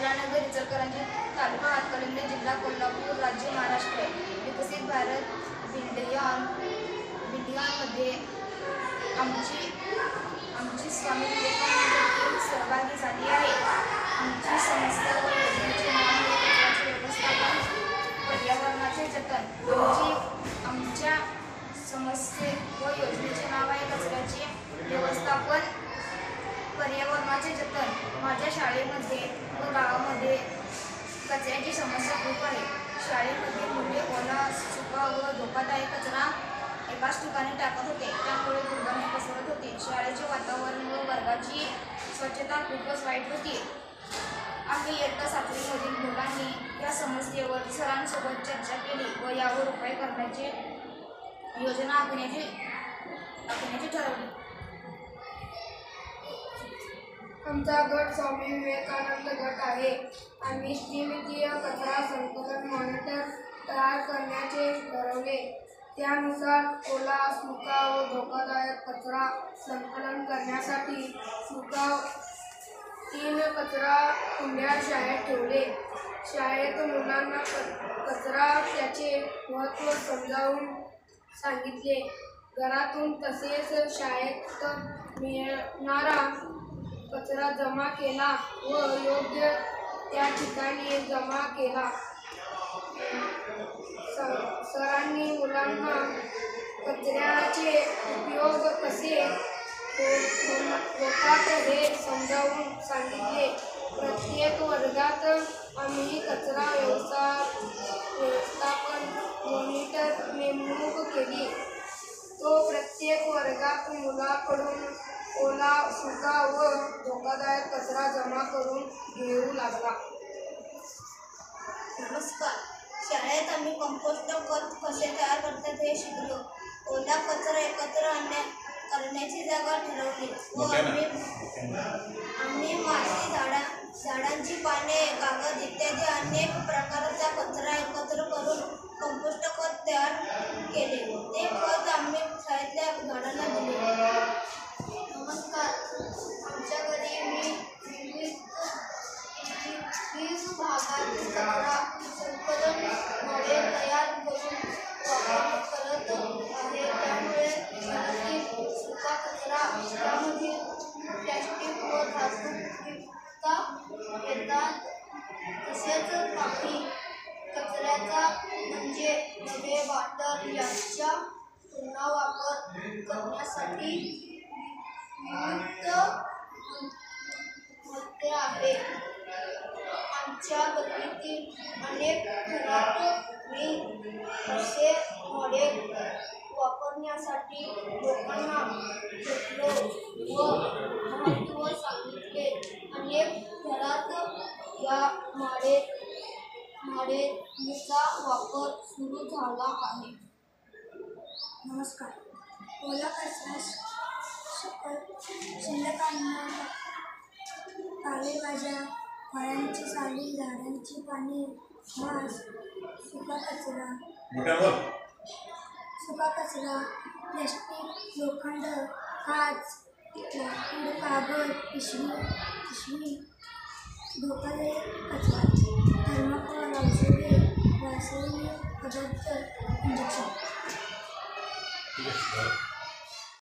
इंदिरानगर इचलकरंजी तालुका हातकणंगले जिल्हा कोल्हापूर राज्य महाराष्ट्र विकसित भारत बिलियनमध्ये आमची स्वामी विवेकानंद टीम सहभागी झाली आहे। आमची संस्था व योजनेचे नाव आहे कचऱ्याचे व्यवस्थापन पर्यावरणाचे जतन। आमच्या संस्थे व योजनेचे नाव आहे कचऱ्याचे व्यवस्थापन पर्यावरणाचे जतन। माझ्या शाळेमध्ये व गावामध्ये कचऱ्याची समस्या खूप आहे। शाळेमध्ये मुले ओला, सुका व धोकादायक कचरा एकाच ठिकाणी टाकत होते, त्यामुळे दुर्गंधी पसरत होती। शाळेचे वातावरण व वर्गाची स्वच्छता खूपच वाईट होती। आम्ही इयत्ता 7वीमधील मुलांनी या समस्येवर सरांसोबत चर्चा केली व यावर उपाय करण्याची योजना आखण्याची ठरवली। आमचा गट स्वामी विवेकानंद गट आहे। आम्ही त्रिमितीय कचरा संकलन मॉनिटर तयार करण्याचे ठरवले। त्यानुसार ओला, सुका व धोकादायक कचरा संकलन करण्यासाठी 3 कचरा कुंड्या शाळेत ठेवले। शाळेत मुलांना कचरा त्याचे महत्त्व समजावून सांगितले। घरातून तसेच शाळेत मिळणारा कचरा जमा केला व योग्य त्या ठिकाणी जमा केला। सरांनी मुलांना कचऱ्याचे उपयोग कसे होतात हे समजावून सांगितले। प्रत्येक वर्गात आम्ही कचरा व्यवस्थापन मॉनिटर नेमणूक केली। तो प्रत्येक वर्गात मुलाकडून ओला, सुका व धोकादायक कचरा जमा करून घेऊ लागला। नमस्कार, शाळेत आम्ही कंपोस्ट खत कसे तयार करतात हे शिकलो। ओला कचरा एकत्र करण्याची जागा ठरवली व आम्ही माती, झाडांची पाने, कागद इत्यादी अनेक प्रकारचा कचरा एकत्र करून कंपोस्ट खत तयार केले। ते खत आम्ही शाळेतल्या झाडांना दिले। नमस्कार, आमच्या घरी मी विविध भागातील कचरा संकलन मॉडेल तयार करून वापर करत आहे। त्यामुळे घरातील सुका कचरा, त्यामधील प्लॅस्टिक व धातू निघता येतात। तसेच काही कचऱ्याचा म्हणजे डबे, बाटल यांचा पुन्हा वापर करण्यासाठी विमुक्त मध्ये आहे। आमच्या गल्लीतील अनेक घरात मी असे मॉडेल वापरण्यासाठी लोकांना भेटलो व महत्त्व सांगितले। अनेक घरात या मॉडेलचा वापर सुरू झाला आहे। नमस्कार, ओला कचरा शिल्लक अन्न, पालेभाज्या, फळांची साली, झाडांची पाने, मांस, सुका कचरा, प्लास्टिक, लोखंड, काच, लाकूड, कागद, पिशवी, धोकादायक कचरा, थर्माकोल, औषधे, रासायनिक पदार्थ, इंजेक्शन।